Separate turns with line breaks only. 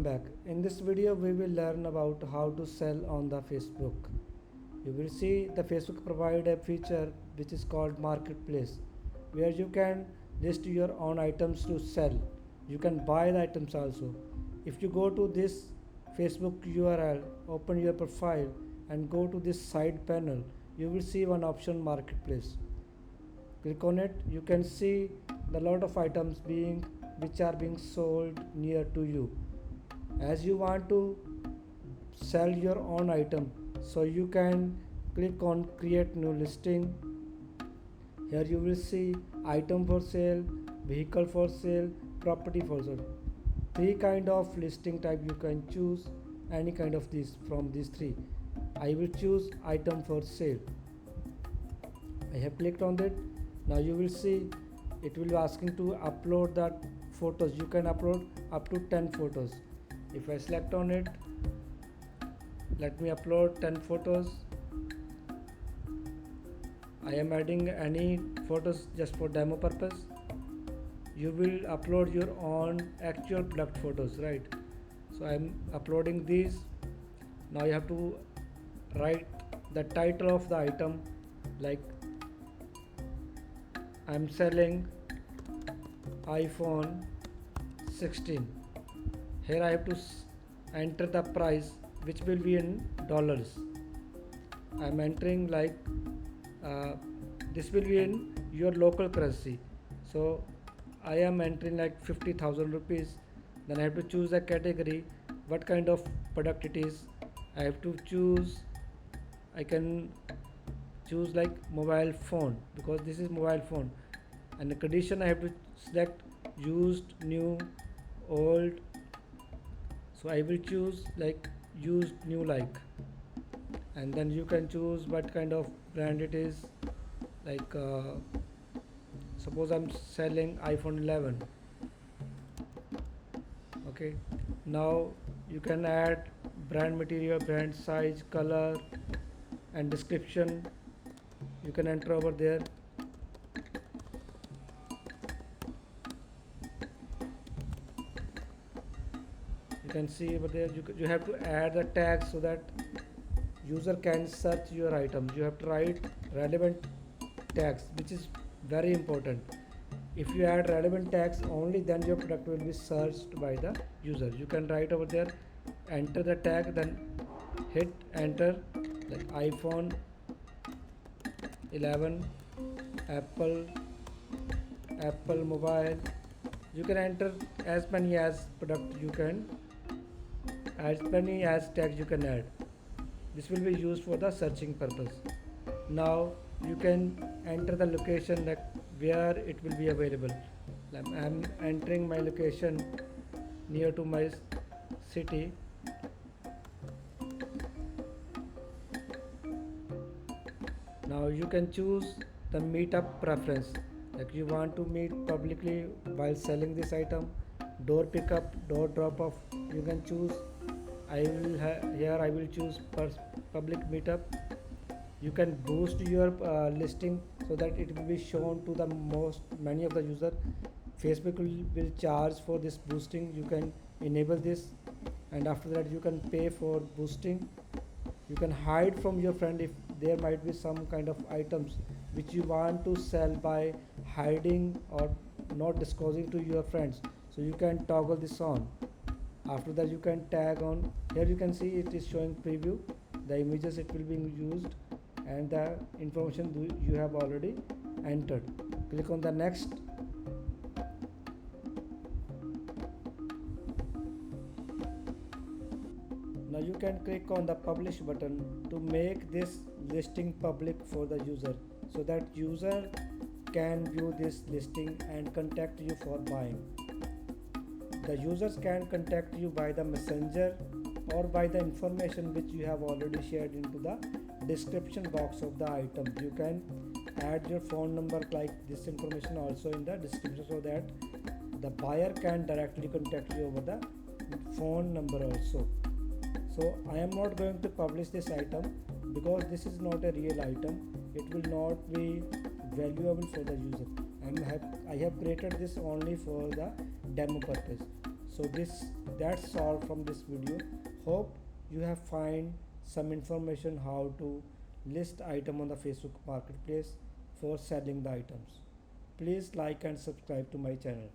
back. In this video we will learn about how to sell on the Facebook. You will see the Facebook provide a feature which is called marketplace, where you can list your own items to sell. You can buy the items also. If you go to this Facebook URL, open your profile and go to this side panel, you will see one option marketplace. Click on it. You can see the lot of items which are being sold near to you. As you want to sell your own item, so you can click on create new listing. Here you will see item for sale, vehicle for sale, property for sale. Three kind of listing type you can choose any kind of these from these three. I will choose item for sale. I have clicked on it. Now you will see it will be asking to upload the photos. You can upload up to 10 photos. If I select on it, let me upload 10 photos. I am adding any photos just for demo purpose. You will upload your own actual product photos, right? So I am uploading these. Now you have to write the title of the item, like I am selling iPhone 16. Here I have to enter the price, which will be in dollars. I am entering like this will be in your local currency. So I am entering like 50,000 rupees. Then I have to choose a category, what kind of product it is. I have to choose, I can choose like mobile phone, because this is mobile phone. And the condition I have to select used, new, old. So I will choose like used, new, like. And then you can choose what kind of brand it is, like suppose I'm selling iPhone 11. Okay, now you can add brand material, brand size, color and description. You can enter over there. You can see over there you have to add the tags so that user can search your items. You have to write relevant tags, which is very important. If you add relevant tags only, then your product will be searched by the user. You can write over there, enter the tag, then hit enter, like iPhone 11, Apple mobile. You can enter as many as product you can, as many as tags you can add. This will be used for the searching purpose. Now you can enter the location, like where it will be available. I am entering my location near to my city. Now you can choose the meetup preference, like you want to meet publicly while selling this item, door pickup, door drop off. You can choose. Here I will choose public meetup. You can boost your listing so that it will be shown to the many of the user. Facebook will charge for this boosting. You can enable this, and after that you can pay for boosting. You can hide from your friend if there might be some kind of items which you want to sell by hiding or not disclosing to your friends. So you can toggle this on. After that you can tag on. Here you can see it is showing preview, the images it will be used and the information you have already entered. Click on the next. Now you can click on the publish button to make this listing public for the user, so that user can view this listing and contact you for buying. The users can contact you by the messenger or by the information which you have already shared into the description box of the item. You can add your phone number, like this information also in the description, so that the buyer can directly contact you over the phone number also. So I am not going to publish this item because this is not a real item. It will not be valuable for the user. I have created this only for the demo purpose. So that's all from this video. Hope you have find some information how to list item on the Facebook marketplace for selling the items. Please like and subscribe to my channel.